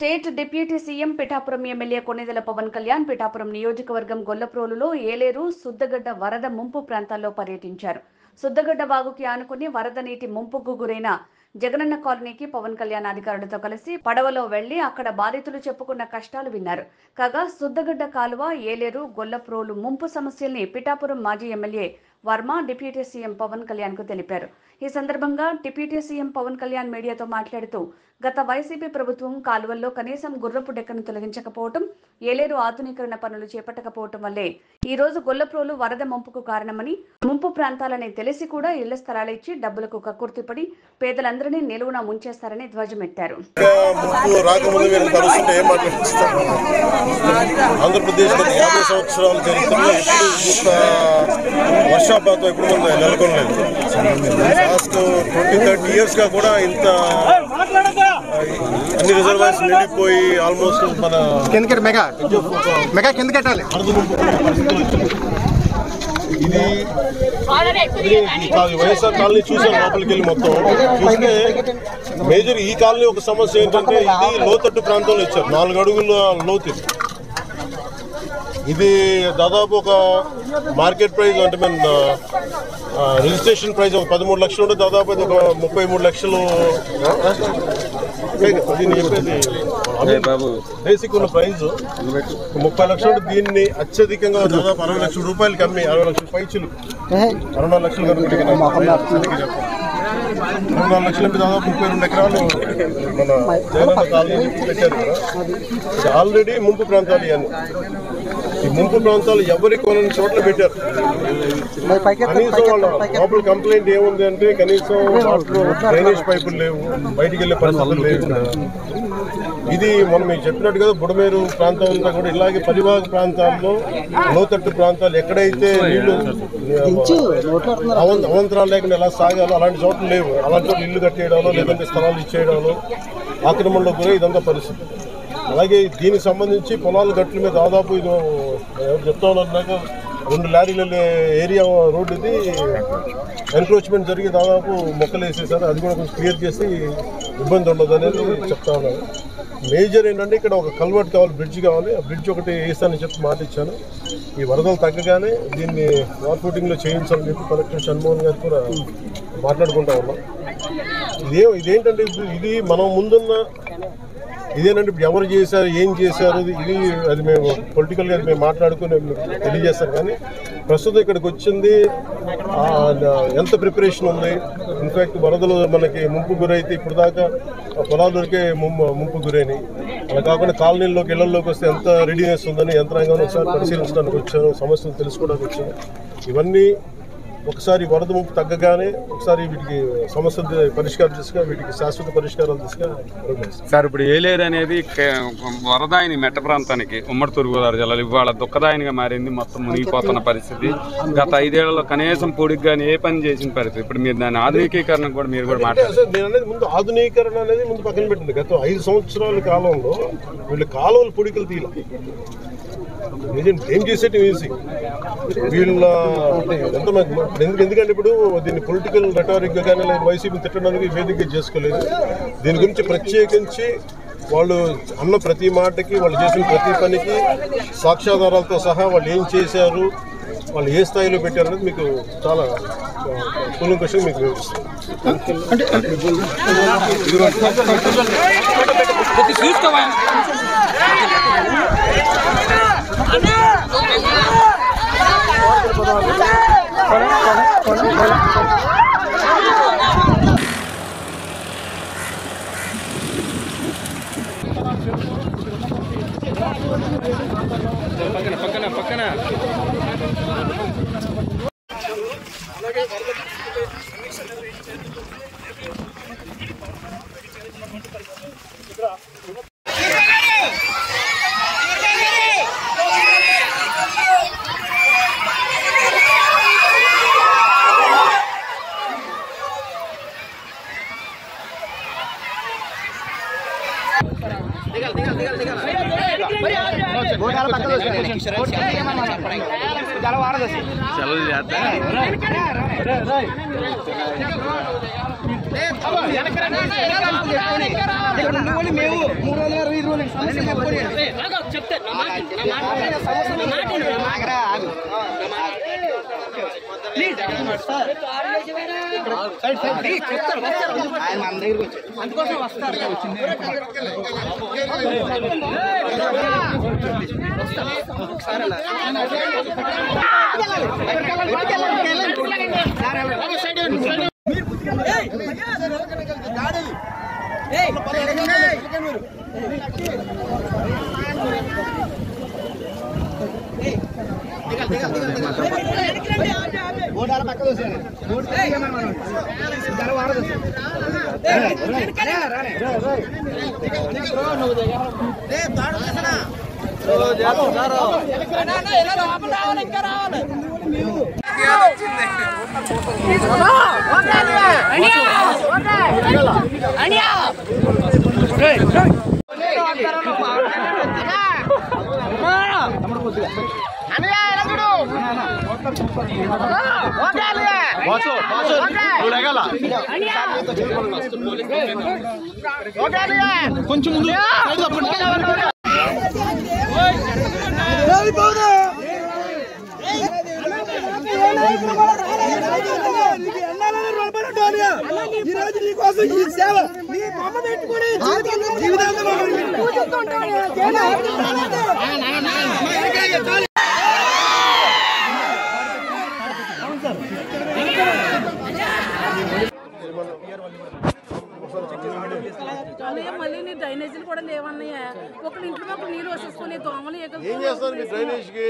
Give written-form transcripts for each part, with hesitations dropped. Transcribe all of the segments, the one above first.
State deputy CM Pithapuram MLA Konidela Pawan Kalyan Pithapuram నియోజకవర్గం గొల్లప్రోలులో ఏలేరు సుద్దగడ్డ వరద ముంపు ప్రాంతాల్లో పర్యటించారు. సుద్దగడ్డ వాగుకి ఆనుకుని వరద నీటి ముంపుకు గురైన జగనన్న కాలనీకి పవన్ కళ్యాణ్ అధికారులతో కలిసి పడవలో వెళ్లి అక్కడ బాధితులు చెప్పుకున్న కష్టాలు విన్నారు. కాగా సుద్దగడ్డ కాలువ, ఏలేరు, గొల్లప్రోలు ముంపు సమస్యల్ని పిఠాపురం మాజీ MLA Varma deputy CM Pawan Kalyan కు తెలిపారు. ఈ సందర్భంగా డిప్యూటీ సీఎం పవన్ కళ్యాణ్ మీడియాతో మాట్లాడుతూ గత వైసీపీ ప్రభుత్వం కాలువల్లో కనీసం గుర్రపు డెక్కను తొలగించకపోవడం, ఏలేరు ఆధునీకరణ పనులు చేపట్టకపోవడం వల్లే ఈ రోజు గొల్లప్రోలు వరద ముంపుకు కారణమని, ముంపు ప్రాంతాలని తెలిసి కూడా ఇళ్ల స్థలాలు ఇచ్చి డబ్బులకు కక్కుర్తిపడి పేదలందరినీ నిలువున ముంచేస్తారని ధ్వజమెత్తారు. వర్షాపాతం ఎప్పుడు నెలకొనలేదు. లాస్ట్ 20-30 years గా కూడా ఇంత అన్ని రిజర్వాయర్స్ నిండిపోయి ఆల్మోస్ట్ మన మెగా కింద కట్టాలి. ఇది వైఎస్ఆర్ కాలనీ చూసాను, లోపలికి వెళ్ళి మొత్తం చూస్తే మేజర్ ఈ కాలనీ ఒక సమస్య ఏంటంటే ఇది లోతట్టు ప్రాంతంలో ఇచ్చారు. 4 అడుగుల లోతు. ఇది దాదాపు ఒక మార్కెట్ ప్రైస్ అంటే మన రిజిస్ట్రేషన్ ప్రైస్ ఒక 13 లక్షలు ఉంటే దాదాపు అది ఒక 33 లక్షలు బేసిక్ ఉన్న ప్రైస్ 30 లక్షలు. దీన్ని అత్యధికంగా దాదాపు 60 లక్షల రూపాయలకి అమ్మి 60 లక్షల పైచులు 64 లక్షలు కనుక 24 లక్షలు దాదాపు 32 ఎకరాలు మన జగనన్న కాలనీ పెట్టారు కదా. ఇది ఆల్రెడీ ముంపు ప్రాంతాలు. ఇవన్నీ ఈ ముంపు ప్రాంతాలు ఎవరికి కొన్ని చోట్ల పెట్టారు. కనీసం వాళ్ళ లోపల కంప్లైంట్ ఏముంది అంటే కనీసం డ్రైనేజ్ పైపులు లేవు, బయటికి వెళ్ళే పరిస్థితులు లేవు. ఇది మనం మీకు చెప్పినట్టు కదా, బుడమేరు ప్రాంతం అంతా కూడా ఇలాగే పరివాహక ప్రాంతాల్లో లోతట్టు ప్రాంతాలు ఎక్కడైతే నీళ్లు అవంతరాలు లేకుండా ఎలా సాగాలో అలాంటి చోట్ల లేవు. అలాంటి చోట్ల ఇల్లు కట్టేయడాలో లేదంటే స్థలాలు ఇచ్చేయడాలో ఆక్రమణలో గురై ఇదంతా పరిస్థితి. అలాగే దీనికి సంబంధించి పొలాల గట్ల మీద దాదాపు ఇది ఎవరు చెప్తా ఉన్నారు, 2 లారీల ఏరియా రోడ్డు ఇది ఎన్క్రోచ్మెంట్ జరిగి దాదాపు మొక్కలు వేసేసారు. అది కూడా కొంచెం క్లియర్ చేసి ఇబ్బంది ఉండదు అనేది చెప్తా ఉన్నారు. మేజర్ ఏంటంటే ఇక్కడ ఒక కల్వర్ట్ కావాలి, బ్రిడ్జ్ కావాలి. ఆ బ్రిడ్జ్ ఒకటి వేస్తానని చెప్పి మాట ఇచ్చాను. ఈ వరదలు తగ్గగానే దీన్ని వార్ఫూటింగ్లో చేయించాలని చెప్పి కలెక్టర్ షణ్మోహన్ గారు కూడా మాట్లాడుకుంటా ఉన్నాం. ఇదేంటంటే ఇది మనం ముందున్న ఇదేనంటే ఇప్పుడు ఎవరు చేశారు, ఏం చేశారు, ఇది అది మేము పొలిటికల్గా మేము మాట్లాడుకుని తెలియజేస్తాం. కానీ ప్రస్తుతం ఇక్కడికి వచ్చింది ఎంత ప్రిపరేషన్ ఉంది. ఇన్ఫ్యాక్ట్ వరదలు మనకి ముంపు గురైతే ఇప్పుడు దాకా పొలాలు దొరికే ముంపు గురైనాయి. అలా కాకుండా కాలనీల్లోకి ఇళ్లలోకి వస్తే ఎంత రెడీనెస్ ఉందని యంత్రాంగాన్ని ఒకసారి పరిశీలించడానికి వచ్చాను, సమస్యలు తెలుసుకోవడానికి వచ్చాను. ఇవన్నీ ఒకసారి వరద ముంపు తగ్గగానే ఒకసారి వీటికి సమస్యలు పరిష్కారం దిశగా, వీటికి శాశ్వత పరిష్కారాలు దిశగా సార్. ఇప్పుడు ఏలేరు అనేది వరదాయిని మెట్ట ప్రాంతానికి ఉమ్మడి తూర్పుగోదావరి జిల్లాలో ఇవాళ దుఃఖదాయనిగా మారింది. మొత్తం మునిగిపోతున్న పరిస్థితి. గత 5 ఏళ్లలో కనీసం పొడికి కానీ ఏ పని చేసిన పరిస్థితి. ఇప్పుడు మీరు దాని ఆధునికీకరణ కూడా మీరు కూడా మాట్లాడారు. నేను అనేది ముందు ఆధునీకరణ అనేది ముందు పక్కన పెట్టింది. గత 5 సంవత్సరాల కాలంలో వీళ్ళు కాలువలు పొడికలు తీయాలి. ఏం చేసేటి ఈజీ వీళ్ళ ఎందుకంటే ఇప్పుడు దీన్ని పొలిటికల్ రెటారిక్గా కానీ లేదా వైసీపీ తిట్టడానికి వేదిక చేసుకోలేదు. దీని గురించి ప్రత్యేకించి వాళ్ళు అన్న ప్రతి మాటకి, వాళ్ళు చేసిన ప్రతి పనికి సాక్ష్యాధారాలతో సహా వాళ్ళు ఏం చేశారు, వాళ్ళు ఏ స్థాయిలో పెట్టారు అనేది మీకు చాలా కూలంకషంగా మీకు వివరిస్తాను. పక్కన చలో అందుకోసం వస్తారు కొంచెం ముందు ఈరోజు నీకోసం ఈ సేవ నీ బొమ్మ పెట్టుకుని జీవితాంతం మళ్ళీ నీ డ్రైనేజీలు కూడా లేవన్నయ్యా. ఒకళ్ళు ఇంట్లో ఒకళ్ళు నీళ్ళు వచ్చేసుకుని దోమలు ఏం చేస్తారు మీ డ్రైనేజ్ కి?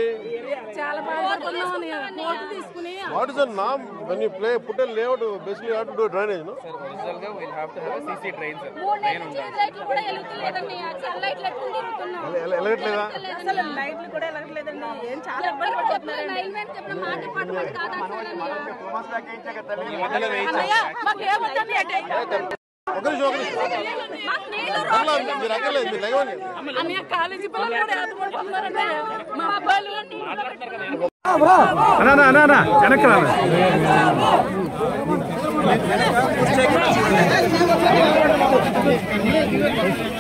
చాలా బాధపడుతున్నాం అన్నయ్య. కోర్టు తీసుకుని what is the name when you play put a layout basically you have to do drainage no sir original ga we'll have to have a CC drain sir drain లైట్లు కూడా ఎలుగుతలేదన్నయ్య. చాలా లైట్లు ఎట్టుకుని తిరుగుతున్నాం. ఎలగట్లేదా? అసలు లైట్లు కూడా ఎలగట్లేదండి. ఏం చాలా ఇబ్బంది పడుతున్నారండి. లైన్ మ్యాన్ చెప్పిన మాట డిపార్ట్మెంట్ కాదంటారన్నయ్య. అన్నయ్య మాకు ఏమొద్దని అంటే అన్నయ్య కాలేజీ పిల్లలు కూడా ఆదుకుంటున్నారండి. మా అబ్బాయిలు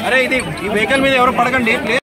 అరే ఇది ఈ వెహికల్ మీద ఎవరు పడకండి ప్లీజ్.